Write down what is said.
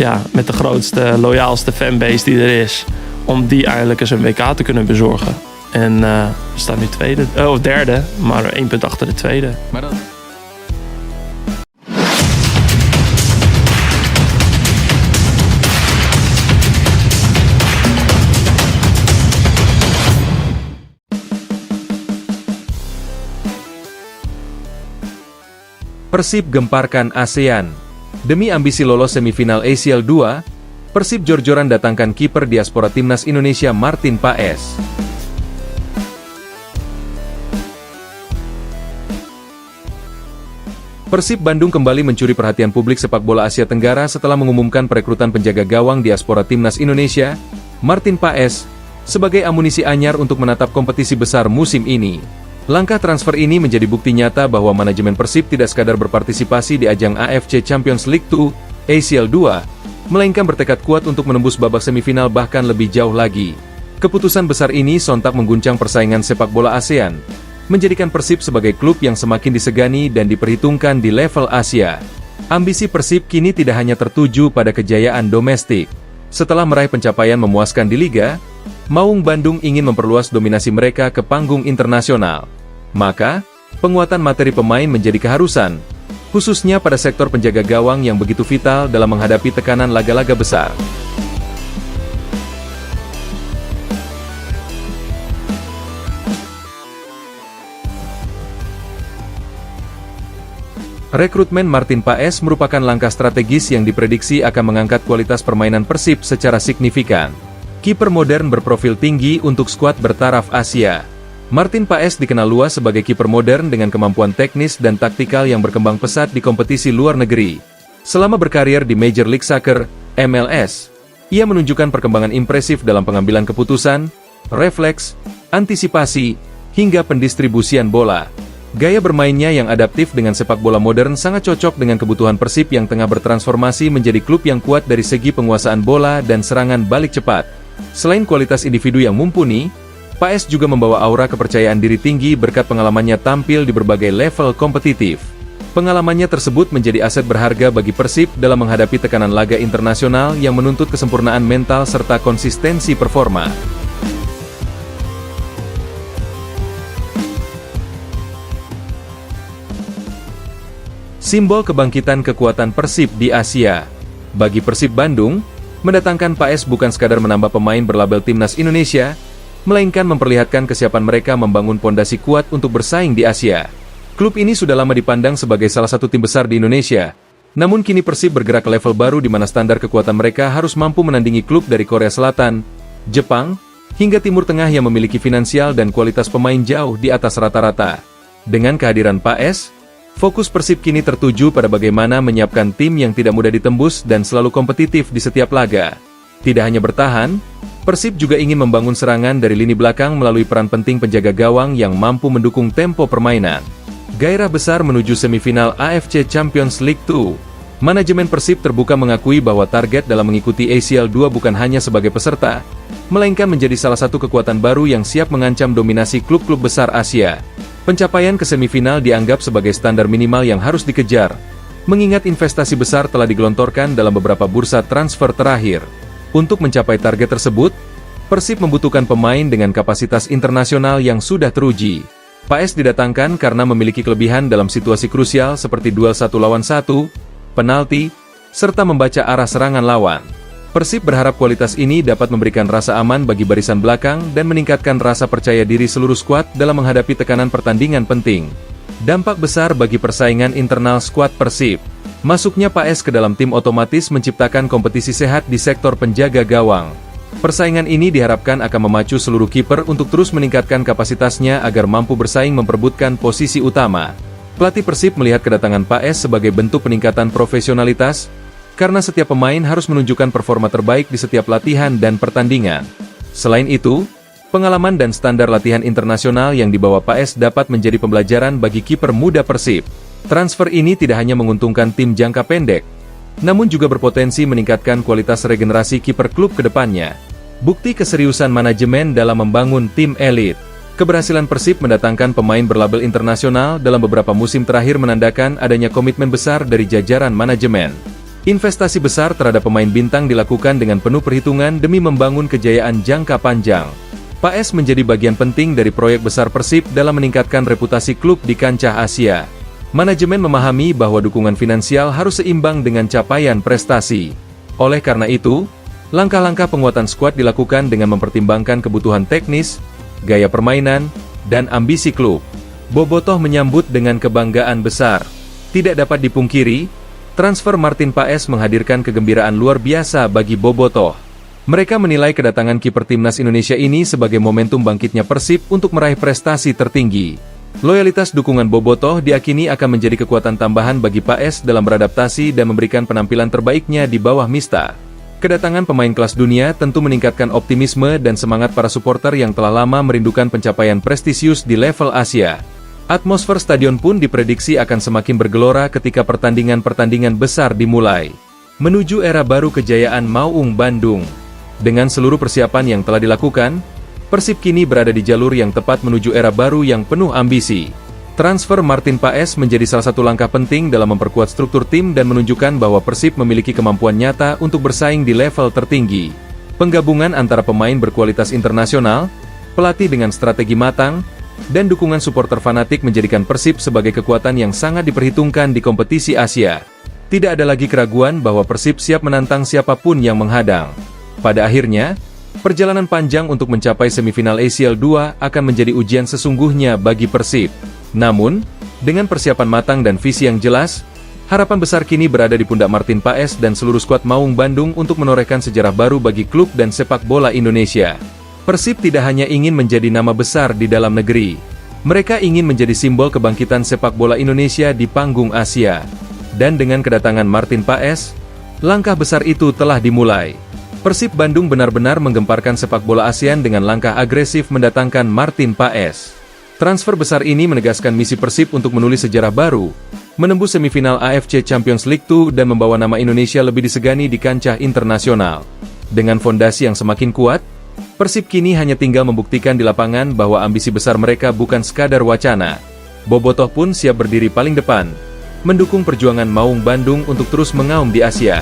ja, met de grootste, loyaalste fanbase die er is, om die eindelijk eens een WK te kunnen bezorgen. En we staan nu derde, maar 1 punt achter de tweede. Maar dan... Persib gemparkan ASEAN. Demi ambisi lolos semifinal ACL 2, Persib jor-joran datangkan kiper diaspora timnas Indonesia Martin Paes. Persib Bandung kembali mencuri perhatian publik sepak bola Asia Tenggara setelah mengumumkan perekrutan penjaga gawang diaspora timnas Indonesia, Martin Paes, sebagai amunisi anyar untuk menatap kompetisi besar musim ini. Langkah transfer ini menjadi bukti nyata bahwa manajemen Persib tidak sekadar berpartisipasi di ajang AFC Champions League 2, ACL 2, melainkan bertekad kuat untuk menembus babak semifinal bahkan lebih jauh lagi. Keputusan besar ini sontak mengguncang persaingan sepak bola ASEAN, menjadikan Persib sebagai klub yang semakin disegani dan diperhitungkan di level Asia. Ambisi Persib kini tidak hanya tertuju pada kejayaan domestik. Setelah meraih pencapaian memuaskan di Liga, Maung Bandung ingin memperluas dominasi mereka ke panggung internasional. Maka, penguatan materi pemain menjadi keharusan, khususnya pada sektor penjaga gawang yang begitu vital dalam menghadapi tekanan laga-laga besar. Rekrutmen Martin Paes merupakan langkah strategis yang diprediksi akan mengangkat kualitas permainan Persib secara signifikan. Kiper modern berprofil tinggi untuk skuad bertaraf Asia. Martin Paes dikenal luas sebagai kiper modern dengan kemampuan teknis dan taktikal yang berkembang pesat di kompetisi luar negeri. Selama berkarir di Major League Soccer, MLS, ia menunjukkan perkembangan impresif dalam pengambilan keputusan, refleks, antisipasi, hingga pendistribusian bola. Gaya bermainnya yang adaptif dengan sepak bola modern sangat cocok dengan kebutuhan Persib yang tengah bertransformasi menjadi klub yang kuat dari segi penguasaan bola dan serangan balik cepat. Selain kualitas individu yang mumpuni, Paes juga membawa aura kepercayaan diri tinggi berkat pengalamannya tampil di berbagai level kompetitif. Pengalamannya tersebut menjadi aset berharga bagi Persib dalam menghadapi tekanan laga internasional yang menuntut kesempurnaan mental serta konsistensi performa. Simbol kebangkitan kekuatan Persib di Asia. Bagi Persib Bandung, mendatangkan Paes bukan sekadar menambah pemain berlabel timnas Indonesia, melainkan memperlihatkan kesiapan mereka membangun pondasi kuat untuk bersaing di Asia. Klub ini sudah lama dipandang sebagai salah satu tim besar di Indonesia, namun kini Persib bergerak ke level baru di mana standar kekuatan mereka harus mampu menandingi klub dari Korea Selatan, Jepang, hingga Timur Tengah yang memiliki finansial dan kualitas pemain jauh di atas rata-rata. Dengan kehadiran Paes, fokus Persib kini tertuju pada bagaimana menyiapkan tim yang tidak mudah ditembus dan selalu kompetitif di setiap laga. Tidak hanya bertahan, Persib juga ingin membangun serangan dari lini belakang melalui peran penting penjaga gawang yang mampu mendukung tempo permainan. Gairah besar menuju semifinal AFC Champions League 2. Manajemen Persib terbuka mengakui bahwa target dalam mengikuti ACL 2 bukan hanya sebagai peserta, melainkan menjadi salah satu kekuatan baru yang siap mengancam dominasi klub-klub besar Asia. Pencapaian ke semifinal dianggap sebagai standar minimal yang harus dikejar, mengingat investasi besar telah digelontorkan dalam beberapa bursa transfer terakhir. Untuk mencapai target tersebut, Persib membutuhkan pemain dengan kapasitas internasional yang sudah teruji. Paes didatangkan karena memiliki kelebihan dalam situasi krusial seperti duel 1 lawan 1, penalti, serta membaca arah serangan lawan. Persib berharap kualitas ini dapat memberikan rasa aman bagi barisan belakang dan meningkatkan rasa percaya diri seluruh skuad dalam menghadapi tekanan pertandingan penting. Dampak besar bagi persaingan internal skuad Persib. Masuknya Paes ke dalam tim otomatis menciptakan kompetisi sehat di sektor penjaga gawang. Persaingan ini diharapkan akan memacu seluruh kiper untuk terus meningkatkan kapasitasnya agar mampu bersaing memperebutkan posisi utama. Pelatih Persib melihat kedatangan Paes sebagai bentuk peningkatan profesionalitas, karena setiap pemain harus menunjukkan performa terbaik di setiap latihan dan pertandingan. Selain itu, pengalaman dan standar latihan internasional yang dibawa Paes dapat menjadi pembelajaran bagi kiper muda Persib. Transfer ini tidak hanya menguntungkan tim jangka pendek, namun juga berpotensi meningkatkan kualitas regenerasi kiper klub ke depannya. Bukti keseriusan manajemen dalam membangun tim elit. Keberhasilan Persib mendatangkan pemain berlabel internasional dalam beberapa musim terakhir menandakan adanya komitmen besar dari jajaran manajemen. Investasi besar terhadap pemain bintang dilakukan dengan penuh perhitungan demi membangun kejayaan jangka panjang. PAES menjadi bagian penting dari proyek besar Persib dalam meningkatkan reputasi klub di kancah Asia. Manajemen memahami bahwa dukungan finansial harus seimbang dengan capaian prestasi. Oleh karena itu, langkah-langkah penguatan skuad dilakukan dengan mempertimbangkan kebutuhan teknis, gaya permainan, dan ambisi klub. Bobotoh menyambut dengan kebanggaan besar. Tidak dapat dipungkiri, transfer Martin Paes menghadirkan kegembiraan luar biasa bagi Bobotoh. Mereka menilai kedatangan kiper timnas Indonesia ini sebagai momentum bangkitnya Persib untuk meraih prestasi tertinggi. Loyalitas dukungan Bobotoh diakini akan menjadi kekuatan tambahan bagi Paes dalam beradaptasi dan memberikan penampilan terbaiknya di bawah Mista. Kedatangan pemain kelas dunia tentu meningkatkan optimisme dan semangat para supporter yang telah lama merindukan pencapaian prestisius di level Asia. Atmosfer stadion pun diprediksi akan semakin bergelora ketika pertandingan-pertandingan besar dimulai. Menuju era baru kejayaan Maung Bandung. Dengan seluruh persiapan yang telah dilakukan, Persib kini berada di jalur yang tepat menuju era baru yang penuh ambisi. Transfer Martin Paes menjadi salah satu langkah penting dalam memperkuat struktur tim dan menunjukkan bahwa Persib memiliki kemampuan nyata untuk bersaing di level tertinggi. Penggabungan antara pemain berkualitas internasional, pelatih dengan strategi matang, dan dukungan supporter fanatik menjadikan Persib sebagai kekuatan yang sangat diperhitungkan di kompetisi Asia. Tidak ada lagi keraguan bahwa Persib siap menantang siapapun yang menghadang. Pada akhirnya, perjalanan panjang untuk mencapai semifinal ACL 2 akan menjadi ujian sesungguhnya bagi Persib. Namun, dengan persiapan matang dan visi yang jelas, harapan besar kini berada di pundak Martin Paes dan seluruh skuad Maung Bandung untuk menorehkan sejarah baru bagi klub dan sepak bola Indonesia. Persib tidak hanya ingin menjadi nama besar di dalam negeri. Mereka ingin menjadi simbol kebangkitan sepak bola Indonesia di panggung Asia. Dan dengan kedatangan Martin Paes, langkah besar itu telah dimulai. Persib Bandung benar-benar menggemparkan sepak bola ASEAN dengan langkah agresif mendatangkan Martin Paes. Transfer besar ini menegaskan misi Persib untuk menulis sejarah baru, menembus semifinal AFC Champions League 2 dan membawa nama Indonesia lebih disegani di kancah internasional. Dengan fondasi yang semakin kuat, Persib kini hanya tinggal membuktikan di lapangan bahwa ambisi besar mereka bukan sekadar wacana. Bobotoh pun siap berdiri paling depan, mendukung perjuangan Maung Bandung untuk terus mengaum di Asia.